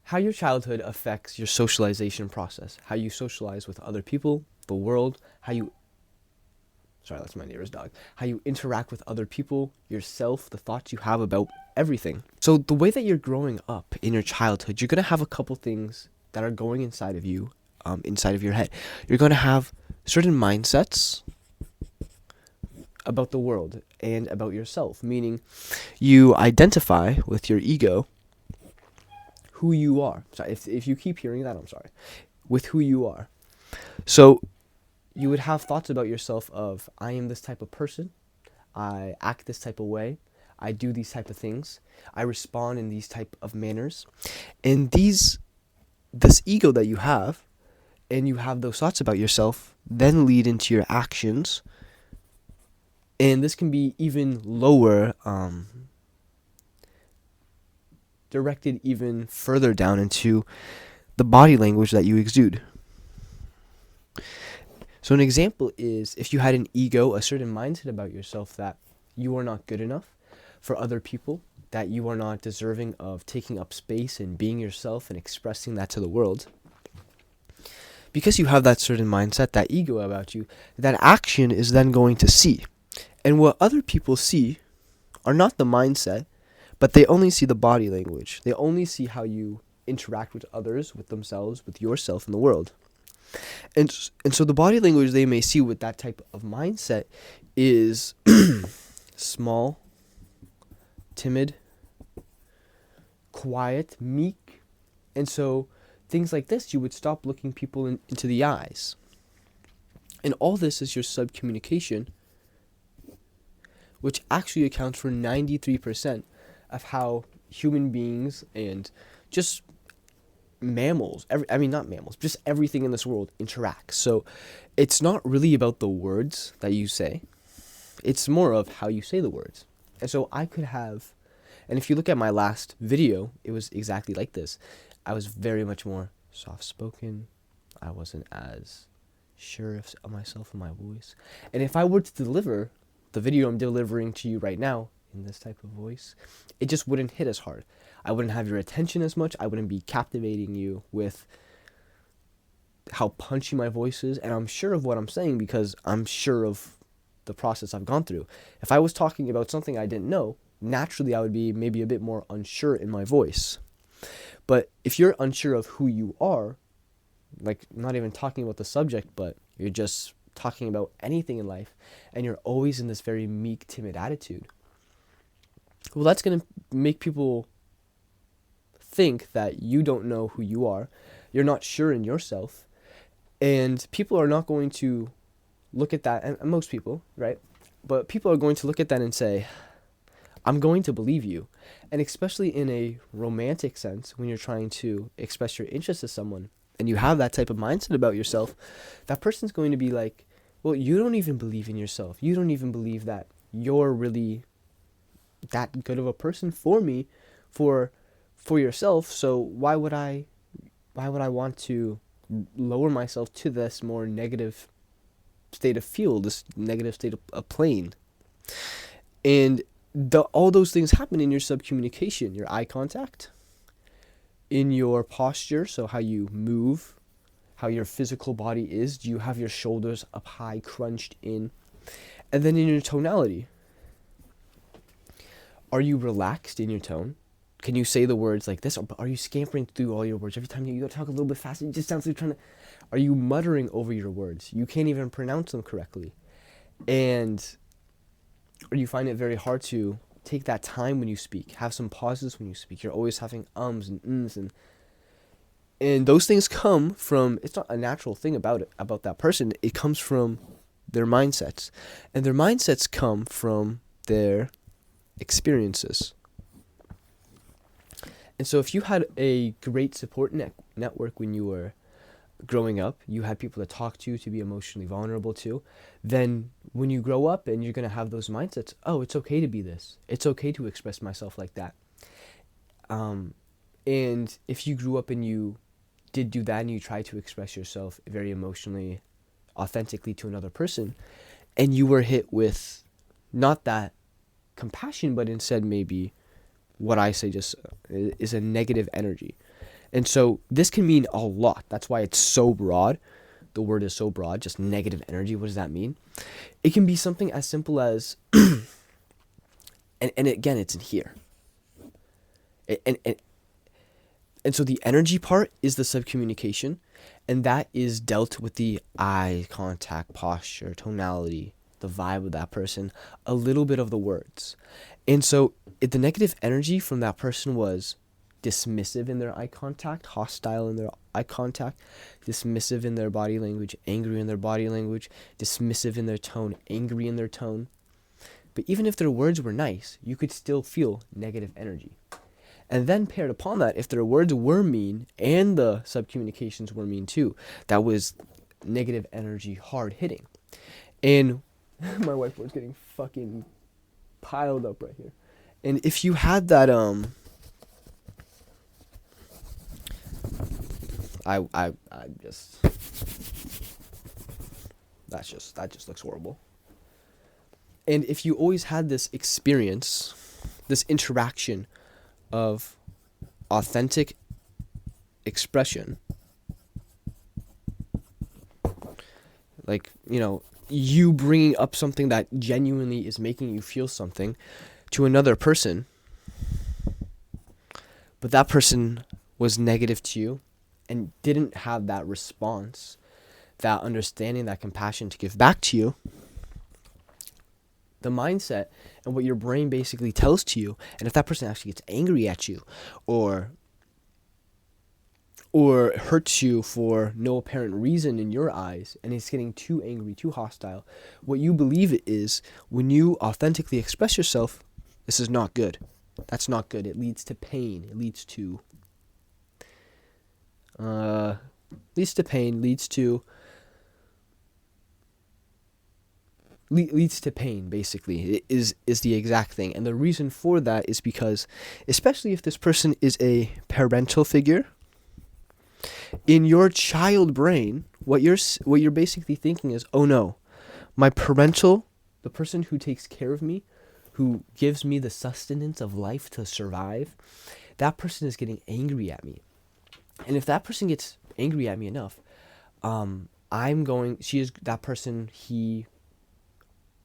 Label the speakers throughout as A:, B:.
A: how your childhood affects your socialization process, how you socialize with other people, the world, sorry, that's my neighbor's dog, how you interact with other people, yourself, the thoughts you have about everything. So the way that you're growing up in your childhood, you're going to have a couple things that are going inside of you, inside of your head. You're going to have certain mindsets about the world and about yourself, meaning you identify with your ego who you are. Sorry, if you keep hearing that, I'm sorry. With who you are. So you would have thoughts about yourself of, I am this type of person, I act this type of way, I do these type of things, I respond in these type of manners. And this ego that you have, and you have those thoughts about yourself, then lead into your actions. And this can be even lower, directed even further down into the body language that you exude. So an example is if you had an ego, a certain mindset about yourself that you are not good enough for other people, that you are not deserving of taking up space and being yourself and expressing that to the world. Because you have that certain mindset, that ego about you, that action is then going to see. And what other people see are not the mindset, but they only see the body language. They only see how you interact with others, with themselves, with yourself in the world. And so the body language they may see with that type of mindset is small, timid, quiet, meek. And so things like this, you would stop looking people into the eyes. And all this is your subcommunication, which actually accounts for 93% of how human beings and just mammals, not mammals, just everything in this world interacts. So it's not really about the words that you say. It's more of how you say the words. And so I could have, and if you look at my last video, it was exactly like this. I was very much more soft-spoken. I wasn't as sure of myself and my voice. And if I were to deliver the video I'm delivering to you right now in this type of voice, it just wouldn't hit as hard. I wouldn't have your attention as much. I wouldn't be captivating you with how punchy my voice is. And I'm sure of what I'm saying because I'm sure of the process I've gone through. If I was talking about something I didn't know, naturally I would be maybe a bit more unsure in my voice. But if you're unsure of who you are, like not even talking about the subject, but you're just talking about anything in life, and you're always in this very meek, timid attitude, well, that's going to make people think that you don't know who you are. You're not sure in yourself. And people are not going to look at that, and most people, right? But people are going to look at that and say, I'm going to believe you. And especially in a romantic sense, when you're trying to express your interest to someone, and you have that type of mindset about yourself, that person's going to be like, well, you don't even believe in yourself. You don't even believe that you're really that good of a person for me, for yourself. So why would I want to lower myself to this more negative state of feel, this negative state of plane? And all those things happen in your subcommunication, your eye contact, in your posture, so how you move, how your physical body is. Do you have your shoulders up high, crunched in? And then in your tonality, are you relaxed in your tone? Can you say the words like this? Or are you scampering through all your words? Every time you talk a little bit faster, it just sounds like you're trying to... Are you muttering over your words? You can't even pronounce them correctly. Or you find it very hard to take that time when you speak. Have some pauses when you speak. You're always having ums and ums, and those things come from... It's not a natural thing about that person. It comes from their mindsets. And their mindsets come from their experiences. And so if you had a great support network when you were growing up, you had people to talk to be emotionally vulnerable to, then when you grow up and you're going to have those mindsets, oh, it's okay to be this. It's okay to express myself like that. And if you grew up and you did do that and you tried to express yourself very emotionally, authentically to another person, and you were hit with not that compassion, but instead maybe what I say just is a negative energy. And so this can mean a lot. That's why it's so broad. The word is so broad, just negative energy. What does that mean? It can be something as simple as, and again, it's in here. And, and, and so the energy part is the subcommunication, and that is dealt with the eye contact, posture, tonality, the vibe of that person, a little bit of the words. And so if the negative energy from that person was dismissive in their eye contact, hostile in their eye contact, dismissive in their body language, angry in their body language, dismissive in their tone, angry in their tone. But even if their words were nice, you could still feel negative energy. And then paired upon that, if their words were mean and the subcommunications were mean too, that was negative energy hard hitting. And my whiteboard's getting fucking piled up right here. And if you had that I just that just looks horrible. And if you always had this experience, this interaction of authentic expression, like, you know, you bringing up something that genuinely is making you feel something to another person, but that person was negative to you and didn't have that response, that understanding, that compassion to give back to you, the mindset and what your brain basically tells to you, and if that person actually gets angry at you or hurts you for no apparent reason in your eyes, and is getting too angry, too hostile, what you believe it is, when you authentically express yourself, this is not good. That's not good. It leads to pain. It leads to pain, leads to pain, basically. It is the exact thing. And the reason for that is because, especially if this person is a parental figure, in your child brain, what you're basically thinking is, oh no, my parental, the person who takes care of me, who gives me the sustenance of life to survive, that person is getting angry at me. And if that person gets angry at me enough,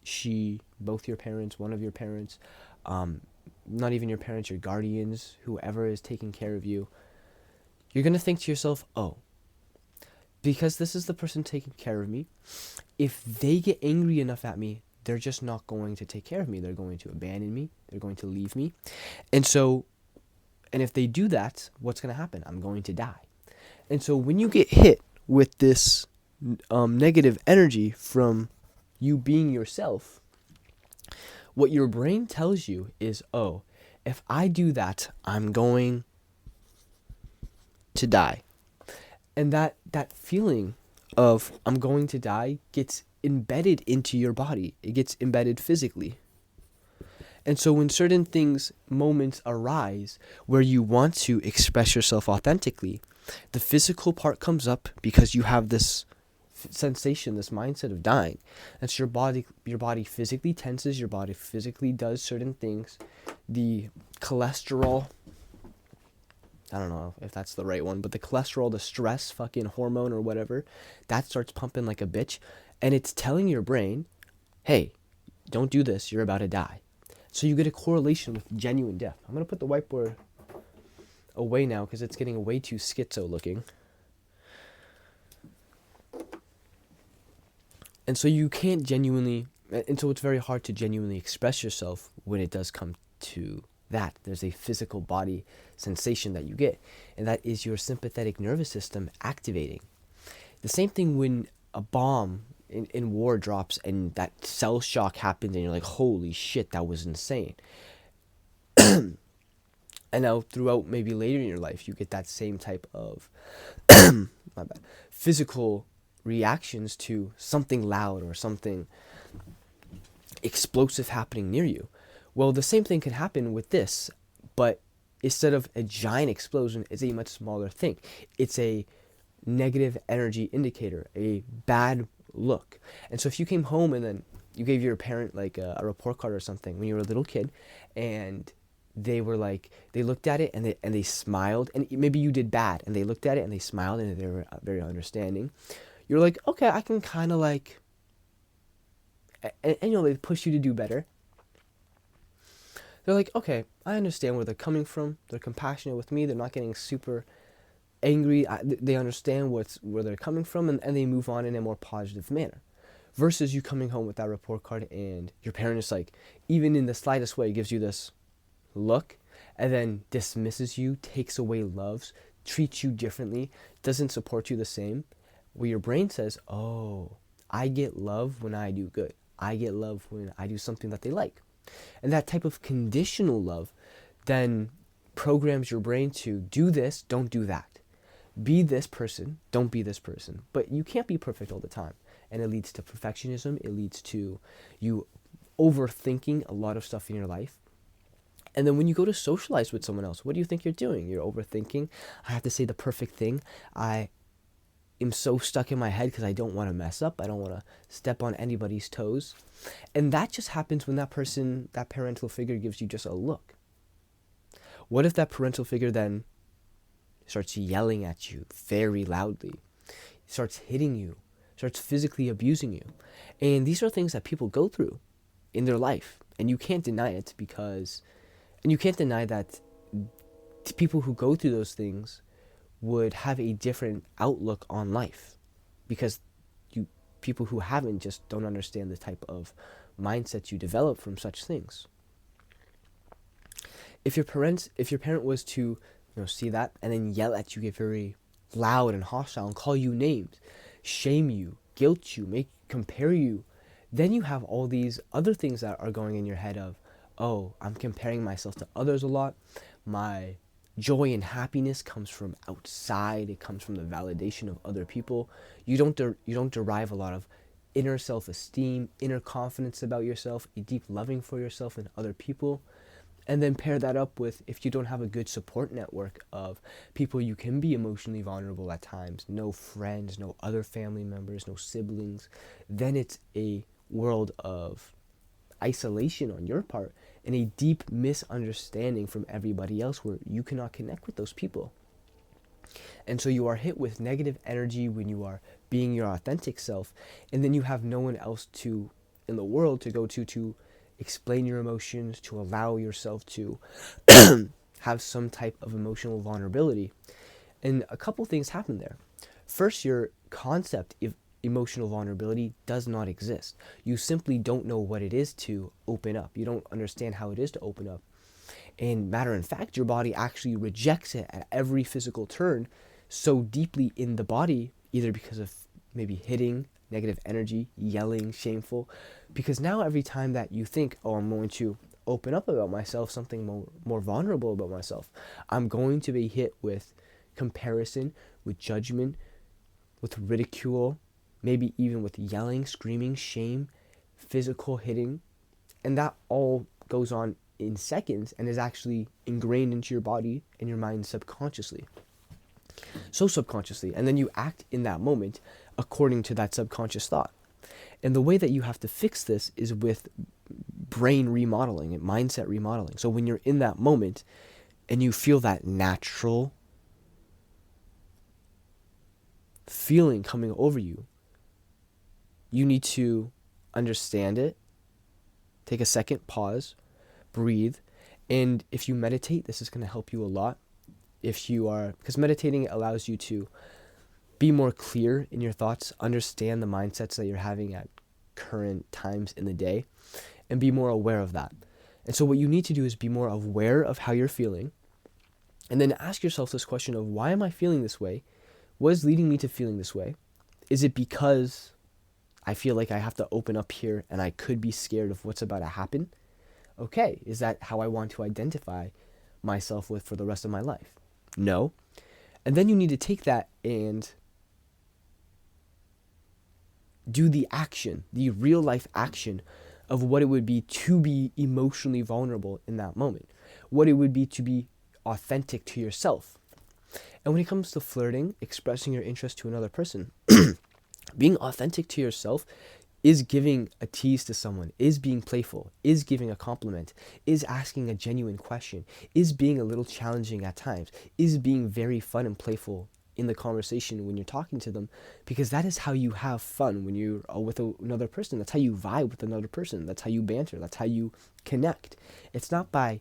A: she, both your parents, one of your parents, not even your parents, your guardians, whoever is taking care of you, you're going to think to yourself, oh, because this is the person taking care of me, if they get angry enough at me, they're just not going to take care of me. They're going to abandon me. They're going to leave me. And if they do that, what's going to happen? I'm going to die. And so when you get hit with this negative energy from you being yourself, what your brain tells you is, oh, if I do that, I'm going to die. And that feeling of I'm going to die gets embedded into your body. It gets embedded physically. And so when certain moments arise where you want to express yourself authentically, the physical part comes up because you have this sensation, this mindset of dying. And so your body physically tenses, your body physically does certain things. The cholesterol, I don't know if that's the right one, but the cholesterol, the stress fucking hormone or whatever, that starts pumping like a bitch. And it's telling your brain, hey, don't do this, you're about to die. So you get a correlation with genuine death. I'm going to put the whiteboard away now because it's getting way too schizo looking. And so you can't and so it's very hard to genuinely express yourself when it does come to that. There's a physical body sensation that you get, and that is your sympathetic nervous system activating. The same thing when a bomb in war drops and that cell shock happens and you're like, holy shit, that was insane. And now throughout maybe later in your life, you get that same type of physical reactions to something loud or something explosive happening near you. Well, the same thing can happen with this, but instead of a giant explosion, it's a much smaller thing. It's a negative energy indicator, a bad look. And so if you came home and then you gave your parent like a report card or something when you were a little kid, and they were like, they looked at it and they smiled, and maybe you did bad and they looked at it and they smiled and they were very understanding. You're like, okay, I can kind of like, and they push you to do better. They're like, okay, I understand where they're coming from. They're compassionate with me. They're not getting super angry. They understand where they're coming from, and they move on in a more positive manner. Versus you coming home with that report card and your parent is like, even in the slightest way, gives you this look and then dismisses you, takes away loves, treats you differently, doesn't support you the same. Where your brain says, oh, I get love when I do good. I get love when I do something that they like. And that type of conditional love then programs your brain to do this, don't do that. Be this person, don't be this person. But you can't be perfect all the time. And it leads to perfectionism. It leads to you overthinking a lot of stuff in your life. And then when you go to socialize with someone else, what do you think you're doing? You're overthinking. I have to say the perfect thing. I am so stuck in my head because I don't want to mess up. I don't want to step on anybody's toes. And that just happens when that person, that parental figure, gives you just a look. What if that parental figure then starts yelling at you very loudly, starts hitting you, starts physically abusing you? And these are things that people go through in their life, and you can't deny it and you can't deny that people who go through those things would have a different outlook on life, because people who haven't just don't understand the type of mindset you develop from such things. If your parent was to, see that and then yell at you, get very loud and hostile and call you names, shame you, guilt you, compare you, then you have all these other things that are going in your head of, oh, I'm comparing myself to others a lot. My joy and happiness comes from outside. It comes from the validation of other people. You don't derive a lot of inner self-esteem, inner confidence about yourself, a deep loving for yourself and other people. And then pair that up with, if you don't have a good support network of people you can be emotionally vulnerable at times, no friends, no other family members, no siblings, then it's a world of isolation on your part and a deep misunderstanding from everybody else where you cannot connect with those people. And so you are hit with negative energy when you are being your authentic self, and then you have no one else in the world to go to explain your emotions, to allow yourself to have some type of emotional vulnerability. And a couple things happen there. First, your concept of emotional vulnerability does not exist. You simply don't know what it is to open up. You don't understand how it is to open up. And matter of fact, your body actually rejects it at every physical turn so deeply in the body, either because of maybe hitting, negative energy, yelling, shameful. Because now every time that you think, oh, I'm going to open up about myself, something more vulnerable about myself, I'm going to be hit with comparison, with judgment, with ridicule, maybe even with yelling, screaming, shame, physical hitting. And that all goes on in seconds and is actually ingrained into your body and your mind subconsciously. So subconsciously. And then you act in that moment according to that subconscious thought. And the way that you have to fix this is with brain remodeling and mindset remodeling. So when you're in that moment and you feel that natural feeling coming over you, you need to understand it, take a second, pause, breathe. And if you meditate, this is going to help you a lot. Because meditating allows you to be more clear in your thoughts, understand the mindsets that you're having at current times in the day, and be more aware of that. And so what you need to do is be more aware of how you're feeling, and then ask yourself this question of, why am I feeling this way? What is leading me to feeling this way? Is it because I feel like I have to open up here and I could be scared of what's about to happen? Okay, is that how I want to identify myself with for the rest of my life? No. And then you need to take that and do the action, the real life action of what it would be to be emotionally vulnerable in that moment, what it would be to be authentic to yourself. And when it comes to flirting, expressing your interest to another person, being authentic to yourself is giving a tease to someone, is being playful, is giving a compliment, is asking a genuine question, is being a little challenging at times, is being very fun and playful in the conversation when you're talking to them, because that is how you have fun when you're with another person. That's how you vibe with another person. That's how you banter. That's how you connect. It's not by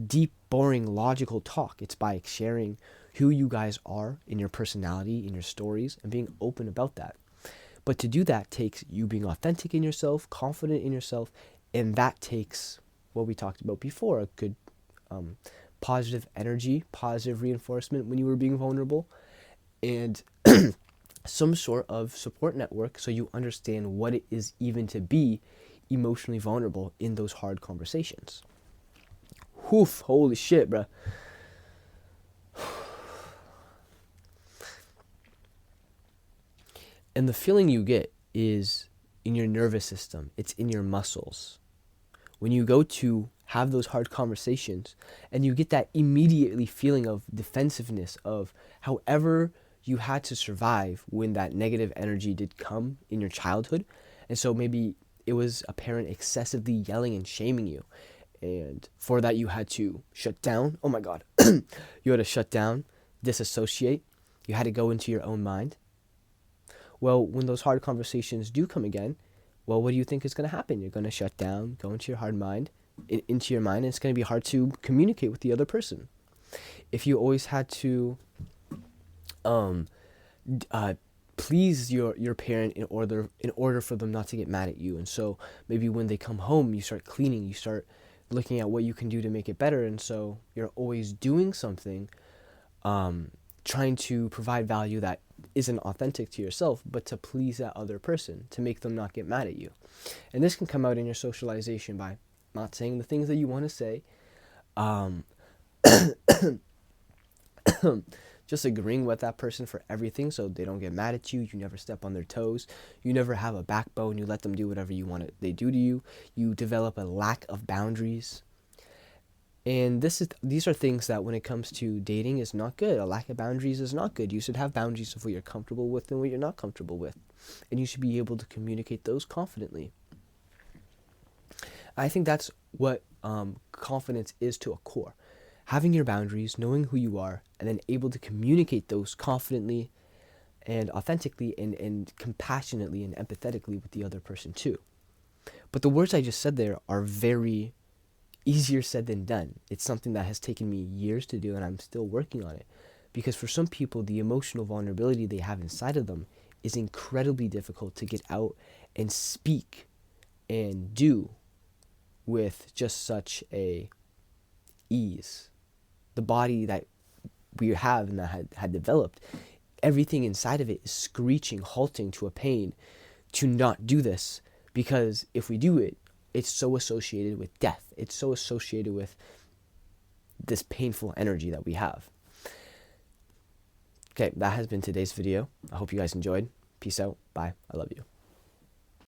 A: deep, boring, logical talk. It's by sharing who you guys are in your personality, in your stories, and being open about that. But to do that takes you being authentic in yourself, confident in yourself, and that takes what we talked about before, a good positive energy, positive reinforcement when you were being vulnerable, and some sort of support network so you understand what it is even to be emotionally vulnerable in those hard conversations. Whoof, holy shit, bruh. And the feeling you get is in your nervous system, it's in your muscles. When you go to have those hard conversations and you get that immediately feeling of defensiveness of however you had to survive when that negative energy did come in your childhood. And so maybe it was a parent excessively yelling and shaming you. And for that, you had to shut down. Oh my God. You had to shut down, disassociate. You had to go into your own mind. Well, when those hard conversations do come again, well, what do you think is going to happen? You're going to shut down, go into your hard mind, into your mind, and it's going to be hard to communicate with the other person. If you always had to please your parent in order for them not to get mad at you, and so maybe when they come home, you start cleaning, you start looking at what you can do to make it better, and so you're always doing something, trying to provide value that isn't authentic to yourself, but to please that other person, to make them not get mad at you. And this can come out in your socialization by not saying the things that you want to say, just agreeing with that person for everything so they don't get mad at you. You never step on their toes. You never have a backbone. You let them do whatever you want they do to you. You develop a lack of boundaries. And these are things that when it comes to dating is not good. A lack of boundaries is not good. You should have boundaries of what you're comfortable with and what you're not comfortable with. And you should be able to communicate those confidently. I think that's what confidence is to a core. Having your boundaries, knowing who you are, and then able to communicate those confidently and authentically and compassionately and empathetically with the other person too. But the words I just said there are very easier said than done. It's something that has taken me years to do, and I'm still working on it. Because for some people, the emotional vulnerability they have inside of them is incredibly difficult to get out and speak and do with just such a ease. The body that we have and that had developed, everything inside of it is screeching, halting to a pain to not do this, because if we do it, it's so associated with death. It's so associated with this painful energy that we have. Okay, that has been today's video. I hope you guys enjoyed. Peace out. Bye. I love you.